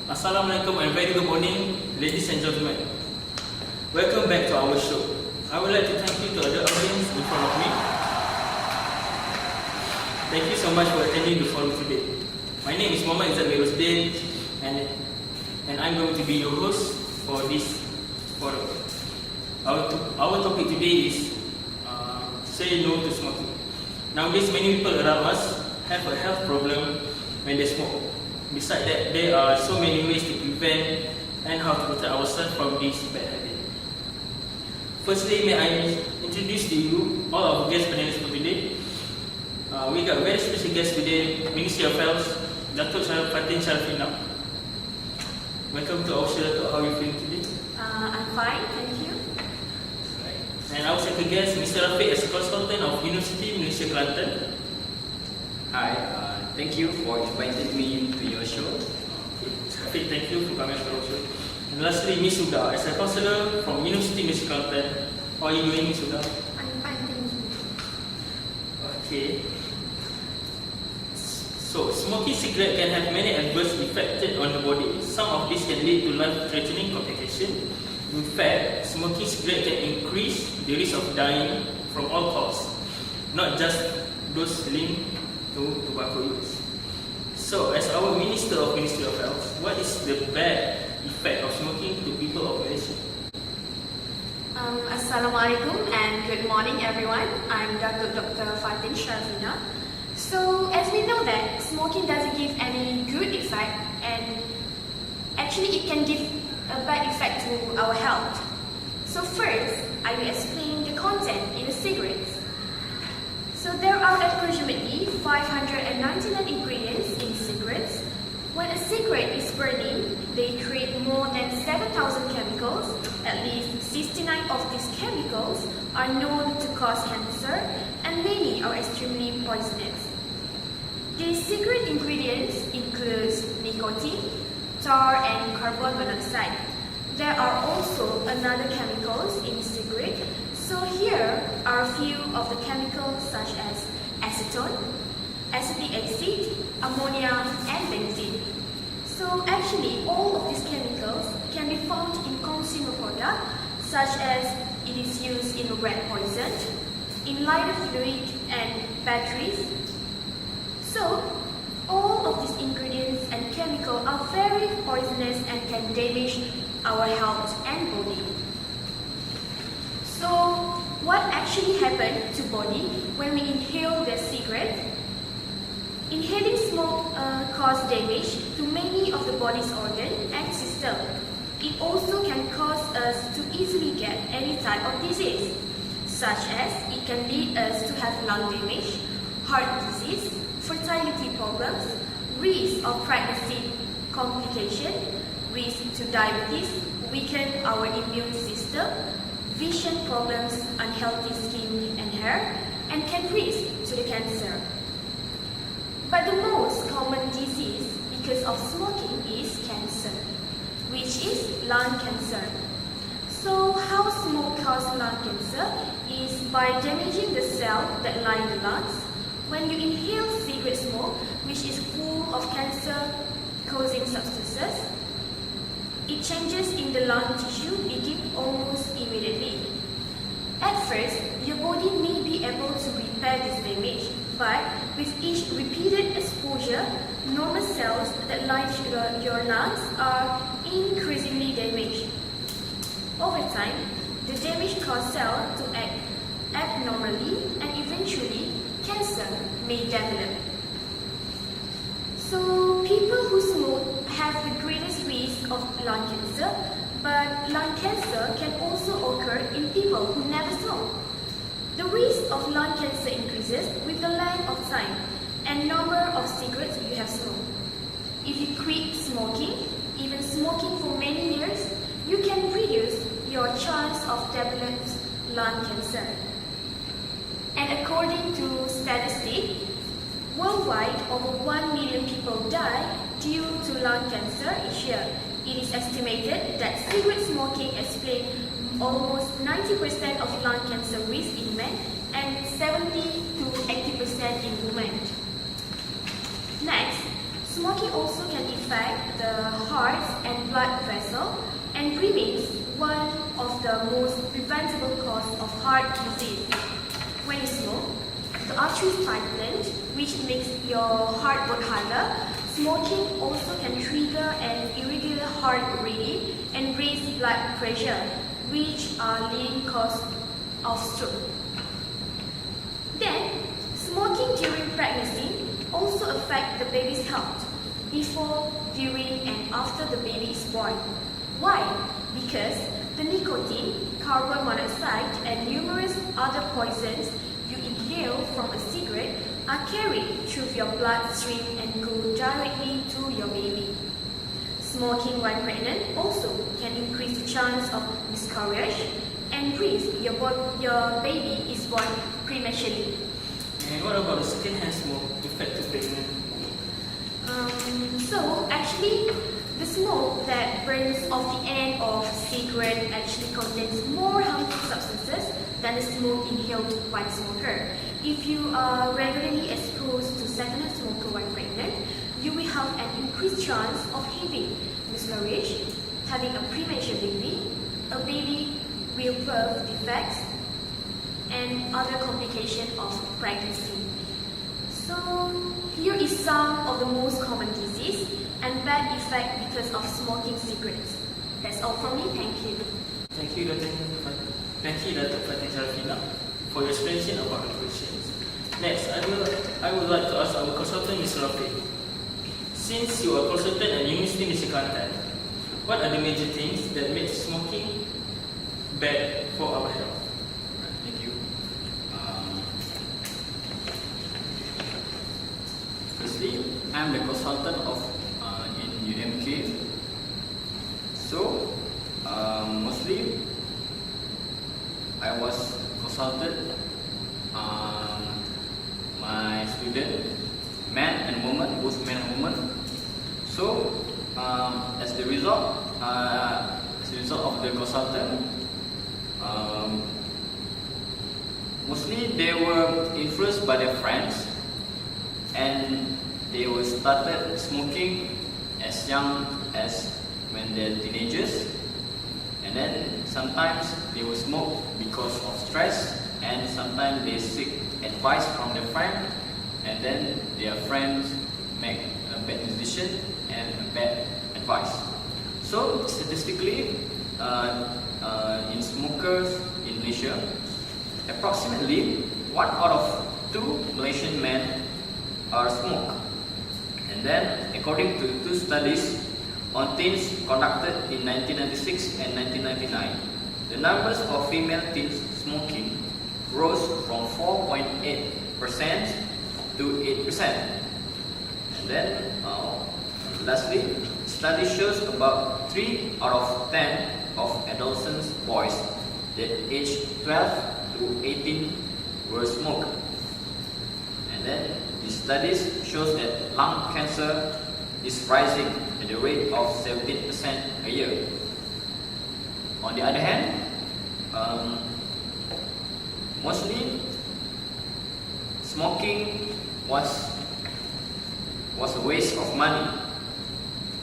Assalamualaikum and very good morning, ladies and gentlemen. Welcome back to our show. I would like to thank you to the audience in front of me. Thank you so much for attending the forum today. My name is Muhammad Izzat Mirosdin and I'm going to be your host for this forum. Our topic today is say no to smoking. Nowadays, many people around us have a health problem when they smoke. Besides that, there are so many ways to prevent and how to protect ourselves from this bad habit. Firstly, may I introduce to you all our guest panelists for today. We got a very special guest today, Ministry of Health, Datuk Fatin Sharafina. Welcome to our show, Datuk. How are you feeling today? I'm fine, thank you. And our second guest, Mr. Rafiq, as a consultant of University Malaysia Kelantan. Hi, thank you for inviting me to your show. Rafiq, thank you for coming to our show. And lastly, Ms. Huda, as a counselor from University Malaysia Kelantan. How are you doing, Ms. Huda? I'm fine, thank you. Okay. So, smoking cigarette can have many adverse effects on the body. Some of these can lead to life-threatening complications. In fact, smoking cigarette can increase the risk of dying from all causes, not just those linked to tobacco use. So, as our Ministry of Health, what is the bad effect of smoking to people of Malaysia? Assalamualaikum and good morning everyone. I'm Dr. Fatin Sharafina. So, as we know that smoking doesn't give any good effect and actually it can give a bad effect to our health. So first, I will explain the content in the cigarettes. So there are approximately 599 ingredients in cigarettes. When a cigarette is burning, they create more than 7,000 chemicals. At least 69 of these chemicals are known to cause cancer and many are extremely poisonous. The cigarette ingredients include nicotine, tar and carbon monoxide. There are also another chemicals in cigarette. So here are a few of the chemicals such as acetone, acetic acid, ammonia and benzene. So actually all of these chemicals can be found in consumer products such as it is used in rat poison, in lighter fluid and batteries. So all of these ingredients and chemicals are very poisonous and can damage our health and body. So, what actually happens to body when we inhale the cigarette? Inhaling smoke causes damage to many of the body's organs and system. It also can cause us to easily get any type of disease, such as it can lead us to have lung damage, heart disease, fertility problems, risk of pregnancy complication, risk to diabetes, weaken our immune system, vision problems, unhealthy skin and hair, and can risk to the cancer. But the most common disease because of smoking is cancer, which is lung cancer. So how smoke causes lung cancer is by damaging the cell that line the lungs. When you inhale cigarette smoke, which is full of cancer-causing substances, it changes in the lung tissue begin almost immediately. At first, your body may be able to repair this damage, but with each repeated exposure, normal cells that line your lungs are increasingly damaged. Over time, the damage causes cells to act abnormally and eventually cancer may develop. So people who smoke have the greatest risk of lung cancer, but lung cancer can also occur in people who never smoke. The risk of lung cancer increases with the length of time and number of cigarettes you have smoked. If you quit smoking, even smoking for many years, you can reduce your chance of developing lung cancer. And according to statistics, worldwide over 1 million people die due to lung cancer each year. It is estimated that cigarette smoking explains almost 90% of lung cancer risk in men and 70 to 80% in women. Next, smoking also can affect the heart and blood vessel and remains one of the most preventable causes of heart disease. When you smoke, the arteries tighten, which makes your heart work harder. Smoking also can trigger an irregular heart rate and raise blood pressure, which are leading cause of stroke. Then, smoking during pregnancy also affects the baby's health before, during, and after the baby is born. Why? Because the nicotine, carbon monoxide, and numerous other poisons you inhale from a cigarette are carried through your bloodstream and go directly to your baby. Smoking while pregnant also can increase the chance of miscarriage and risk your baby is born prematurely. And what about the second-hand smoke effect to pregnant? So actually, the smoke that burns off the end of cigarette actually contains more harmful substances than the smoke inhaled by the smoker. If you are regularly exposed to second-hand smoker while pregnant, you will have an increased chance of having miscarriage, having a premature baby, a baby with birth defects, and other complications of pregnancy. So here is some of the most common disease and bad effect because of smoking cigarettes. That's all from me. Thank you. Thank you, Dr. Fatin Sharafina, for your explanation about the questions. Next, I would like to ask our consultant, Mr. Rafiq. Since you are consultant at University Malaysia Kelantan, what are the major things that make smoking bad for our health? Thank you. Firstly, I'm the consultant in UMK. So, mostly I was consulted my student, man and woman, both men and woman. So, as the result of the consultant, mostly they were influenced by their friends, and they were started smoking as young as when they're teenagers, and then sometimes they will smoke because of stress, and sometimes they seek advice from their friend, and then their friends make a bad decision and a bad advice. So statistically, in smokers in Malaysia, approximately 1 out of 2 Malaysian men are smoke. And then, according to 2 studies on teens conducted in 1996 and 1999, the numbers of female teens smoking rose from 4.8% to 8%. And then, lastly, study shows about 3 out of 10 of adolescent boys that aged 12 to 18 were smoke. And then, the studies shows that lung cancer is rising at the rate of 17% a year. On the other hand, mostly smoking was a waste of money.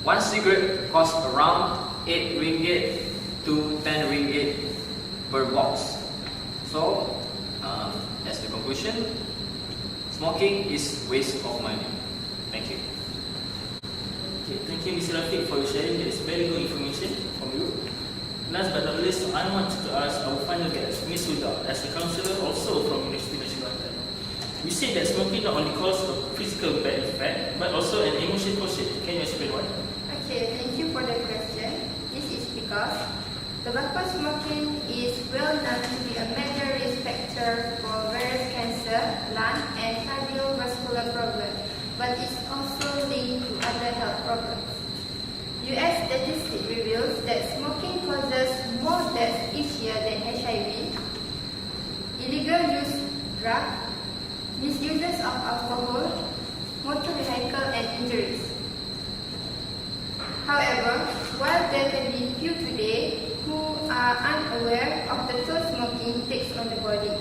1 cigarette costs around 8 ringgit to 10 ringgit per box. So, as the conclusion, smoking is waste of money. Thank you. Okay, thank you, Mr. Rafiq, for sharing. That is very good information from you. Last but not least, I want to ask our final guest, Ms. Huda, as a counsellor also from University Malaysia Kelantan. You said that smoking not only causes a physical bad effect, but also an emotional caution. Can you explain why? Okay, thank you for the question. This is because tobacco smoking is well known to be a major risk factor for various cancer, lung, and cardiovascular problems, but it's also linked to other health problems. US statistics reveals that smoking causes more deaths each year than HIV, illegal use drug, misuses of alcohol, motor vehicle, and injuries. However, while there can be few today who are unaware of the toll smoking takes on the body,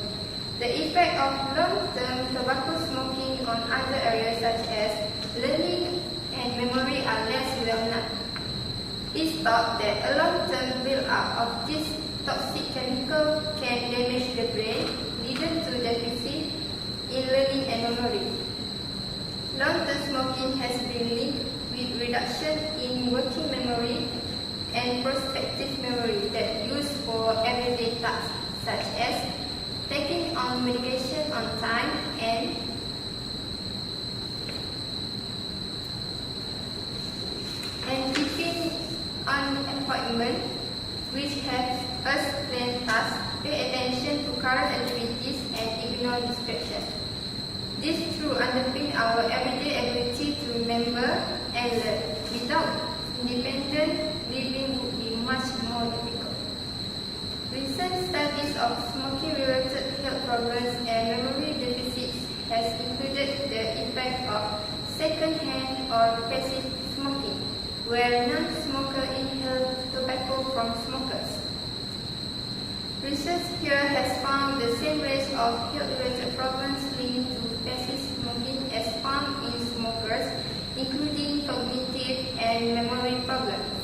the effect of long-term tobacco smoking on other areas such as learning and memory memory are less well known. It's thought that a long-term build-up of this toxic chemical can damage the brain, leading to deficit in learning and memory. Long-term smoking has been linked with reduction in working memory and prospective memory that used for everyday tasks such as taking on medication on time and keeping on appointment, which helps us plan tasks, pay attention to current activities and ignore distractions. This true underpin our everyday ability to remember and learn. Without independent living would be much more difficult. Recent studies of smoking-related health problems and memory deficits has included the effect of second-hand or passive smoking, where non-smokers inhale tobacco from smokers. Research here has found the same rates of health-related problems linked to passive smoking as found in smokers, including cognitive and memory problems.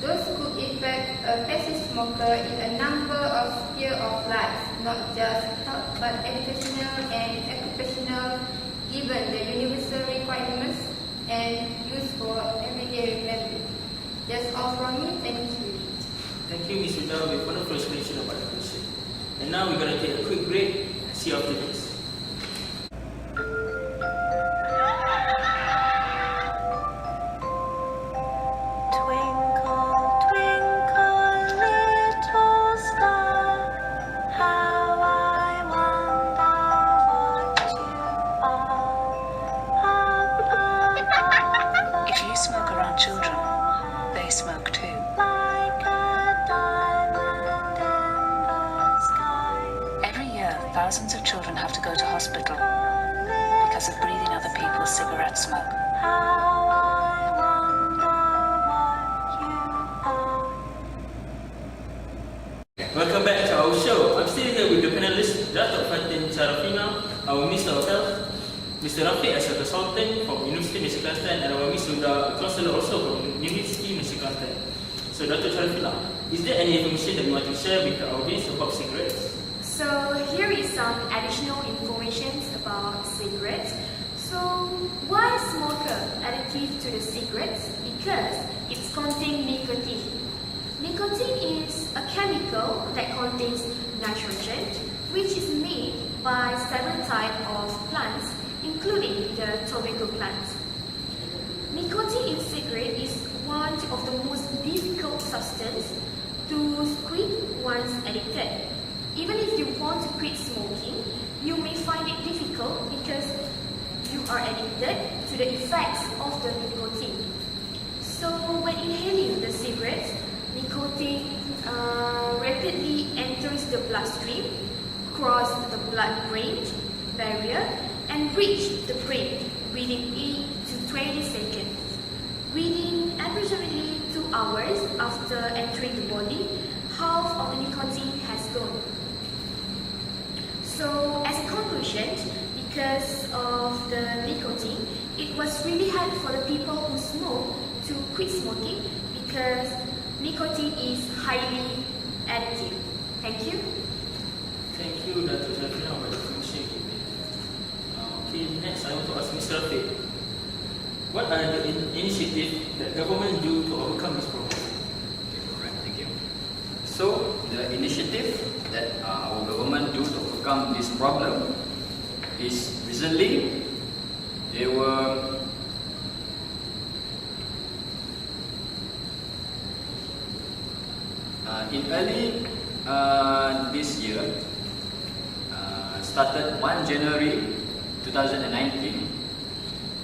Those could affect a passive smoker in a number of spheres of life, not just health but educational and occupational, given the universal requirements and use for everyday memory. That's all from me. Thank you. Thank you, Ms. Huda, with wonderful explanation about the question. And now we're going to take a quick break. See you after this. Twinkle, twinkle, little star, how I wonder what you are. Up If you smoke around children, they smoke too. like a diamond in the sky. Every year, thousands of children have to go to hospital because of breathing other people's cigarette smoke. How I wonder what you are. Welcome back to our show. I'm still here with the panelists, Dr. Fatin Sharafina, our Minister of Health, Mr. Rafiq as a consultant from University Malaysia Kelantan, and our Ms. Huda, a counselor also from University Malaysia Kelantan. So, Dr. Sharafina, is there any information that you want to share with the audience about cigarettes? So here is some additional information about cigarettes. So why smoker additive to the cigarettes? Because it contains nicotine. Nicotine is a chemical that contains nitrogen, which is made by several types of plants, including the tobacco plants. Nicotine in cigarette is one of the most difficult substances to quit once addicted. Even if you want to quit smoking, you may find it difficult because you are addicted to the effects of the nicotine. So when inhaling the cigarettes, nicotine rapidly enters the bloodstream, cross the blood-brain barrier, and reach the brain within 8 to 20 seconds. Within approximately 2 hours after entering the body, half of the nicotine has gone. So, as a conclusion, because of the nicotine, it was really hard for the people who smoke to quit smoking because nicotine is highly addictive. Thank you. Thank you, Dr. Sharafina, for the information you gave. Okay, next I want to ask Mr. Rafiq. What are the initiatives that government do to overcome this problem? Okay, alright, thank you. So, the initiative that our government do to overcome this problem is recently they were in early this year, started 1 January 2019,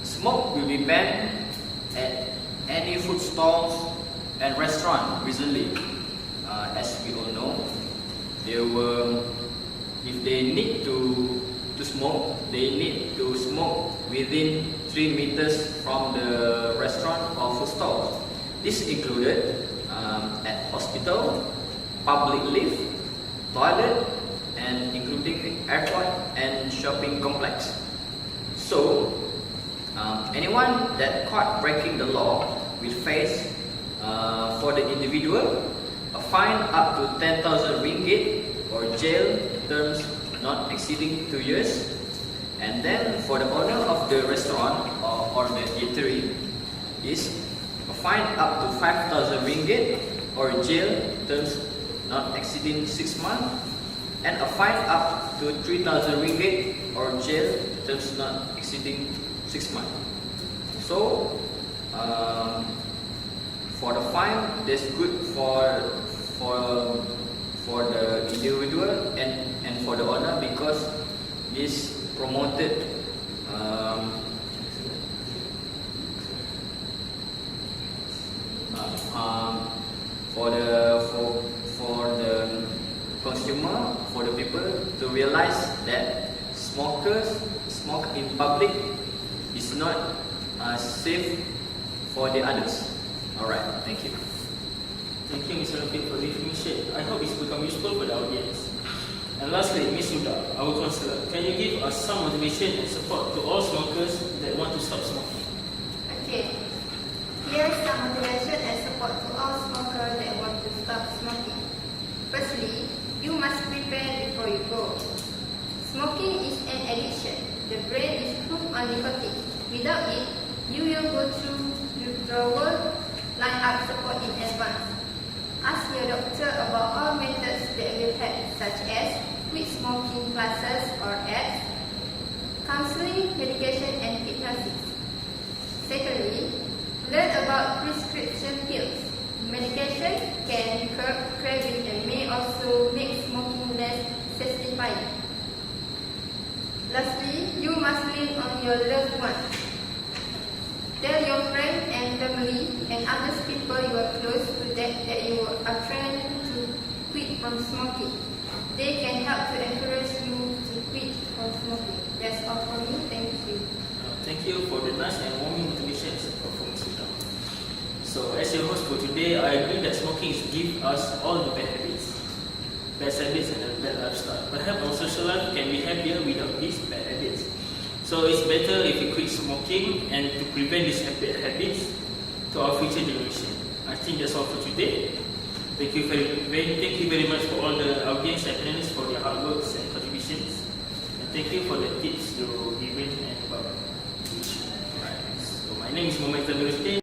smoke will be banned at any food stalls and restaurant recently. As we all know, if they need to smoke, they need to smoke within 3 meters from the restaurant or food stalls. This included at hospital, public lift, toilet, and including the airport and shopping complex. So, Anyone that caught breaking the law will face, for the individual, a fine up to 10,000 ringgit or jail terms not exceeding 2 years. And then for the owner of the restaurant or the eatery is a fine up to 5,000 ringgit or jail terms not exceeding 6 months, and a fine up to 3,000 ringgit or jail terms not exceeding 6 months. So for the fine, that's good for the individual and for the owner, because this promoted for the consumer, for the people to realize that smoke in public is not safe for the others. Alright, thank you. Thank you, Mr. Rafiq, for the information. I hope it's become useful for the audience. And lastly, Ms. Huda, our counsellor, can you give us some motivation and support to all smokers that want to stop smoking? Okay. Here's some motivation and support to all smokers that want to stop smoking. Firstly, you must prepare before you go. Smoking is an addiction. The brain is hooked on nicotine. Without it, you will go through withdrawal. Line up support in advance. Ask your doctor about all methods that will help, such as quit smoking classes or apps, counseling, medication, and hypnosis. Secondly, learn about prescription pills. Medication can curb craving and may also make smoking less satisfying. Lastly, you must lean on your loved ones. Tell your friends and family and other people you are close to that you are trying to quit from smoking. They can help to encourage you to quit from smoking. That's all for me. Thank you. Thank you for the nice and warming motivation and support from Ms. Huda. So, as your host for today, I agree that smoking gives us all the bad habits and a bad lifestyle. Perhaps our social life can be happier without these bad habits. So it's better if we quit smoking and to prevent these bad habits to our future generation. I think that's all for today. Thank you very much for all the audience and panelists for their hard works and contributions. And thank you for the tips you given and about the issue. Alright. So my name is Mohammed Zamirudin.